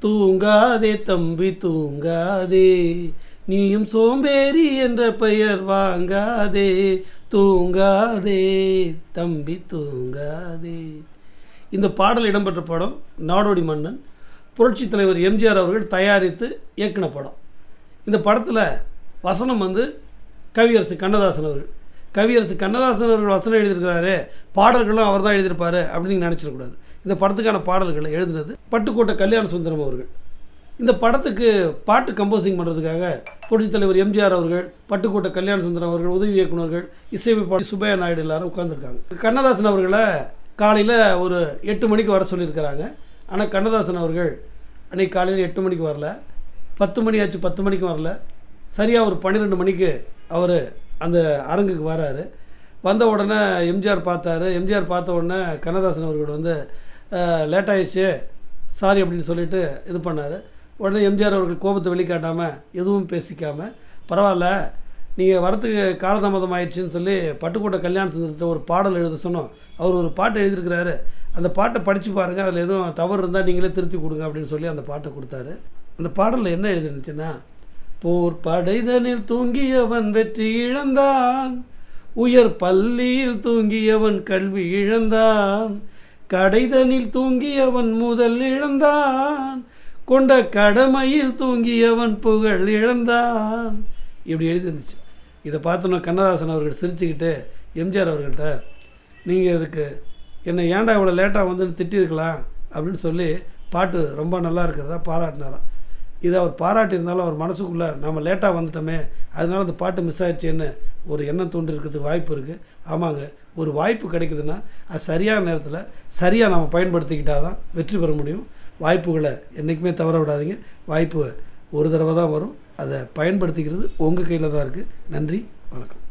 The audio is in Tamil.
தூங்காதே தம்பி தூங்காதே, நீயும் சோம்பேறி என்ற பெயர் வாங்காதே. தூங்காதே தம்பி தூங்காதே. இந்த பாடல் இடம்பெற்ற படம் நாடோடி மன்னன். புரட்சித் தலைவர் எம்ஜிஆர் அவர்கள் தயாரித்து இயக்குன படம். இந்த படத்தில் வசனம் கவியரசு கண்ணதாசன் அவர்கள். கவியரசு கண்ணதாசன் அவர்கள் வசனம் எழுதியிருக்கிறாரு, பாடல்களும் அவர் தான் எழுதியிருப்பார் அப்படின்னு நீங்கள் நினச்சிடக்கூடாது. இந்த படத்துக்கான பாடல்களை எழுதினது பட்டுக்கோட்டை கல்யாண சுந்தரம் அவர்கள். இந்த படத்துக்கு பாட்டு கம்போசிங் பண்ணுறதுக்காக புரட்சித் தலைவர் எம்ஜிஆர் அவர்கள், பட்டுக்கோட்டை கல்யாண சுந்தரம் அவர்கள், உதவி இயக்குநர்கள், இசையமைப்பாளர் சுப்பையா நாயுடு எல்லாரும் உட்காந்துருக்காங்க. கண்ணதாசன் அவர்களை காலையில் ஒரு 8 மணிக்கு வர சொல்லியிருக்கிறாங்க. ஆனால் கண்ணதாசன் அவர்கள் அன்றைக்கி காலையில் 8 மணிக்கு வரல, 10 மணி ஆச்சு, 10 மணிக்கும் வரல. சரியாக ஒரு 12 மணிக்கு அவர் அந்த அரங்குக்கு வராரு. வந்த உடனே எம்ஜிஆர் பார்த்தாரு. எம்ஜிஆர் பார்த்த உடனே கண்ணதாசன் அவர்கள் லேட் ஆகிடுச்சு சாரி அப்படின்னு சொல்லிட்டு இது பண்ணார். உடனே எம்ஜிஆர் அவர்கள் கோபத்தை வெளிக்காட்டாமல் எதுவும் பேசிக்காமல், பரவாயில்ல நீங்கள் வரத்துக்கு காலதாமதம் ஆயிடுச்சுன்னு சொல்லி பட்டுக்கோட்டை கல்யாண சுந்தரத்தை ஒரு பாடல் எழுத சொன்னோம். அவர் ஒரு பாட்டை எழுதியிருக்கிறாரு, அந்த பாட்டை படித்து பாருங்கள், அதில் எதுவும் தவறு இருந்தால் நீங்களே திருத்தி கொடுங்க அப்படின்னு சொல்லி அந்த பாட்டை கொடுத்தாரு. அந்த பாடலில் என்ன எழுதிருந்துச்சுன்னா, போர் படைதனில் தூங்கியவன் வெற்றி இழந்தான், உயர் பள்ளியில் தூங்கியவன் கல்வி இழந்தான், கடைதனில் தூங்கியவன் முதல் இழந்தான், கொண்ட கடமையில் தூங்கியவன் புகழ் இழந்தான். இப்படி எழுதிருந்துச்சு. இதை பார்த்தோன்னா கண்ணதாசன் அவர்கள் சிரிச்சுக்கிட்டு எம்ஜிஆர் அவர்கள்ட்ட, நீங்கள் இதுக்கு என்னை ஏன்டா இவ்வளோ லேட்டாக வந்துன்னு திட்டிருக்கலாம் அப்படின்னு சொல்லி பாட்டு ரொம்ப நல்லா இருக்கிறதா பாராட்டினாராம். இதை அவர் பாராட்டியிருந்தாலும் அவர் மனசுக்குள்ளே நம்ம லேட்டாக வந்துட்டோமே, அதனால அந்த பாட்டு மிஸ் ஆயிடுச்சேன்னு ஒரு எண்ணம் தோன்றிருக்கிறதுக்கு வாய்ப்பு இருக்குது. ஆமாங்க, ஒரு வாய்ப்பு கிடைக்குதுன்னா அது சரியான நேரத்தில் சரியாக நம்ம பயன்படுத்திக்கிட்டால் தான் வெற்றி பெற முடியும். வாய்ப்புகளை என்றைக்குமே தவற விடாதீங்க. வாய்ப்பு ஒரு தடவை தான் வரும், அதை பயன்படுத்திக்கிறது உங்கள் கையில் தான் இருக்குது. நன்றி, வணக்கம்.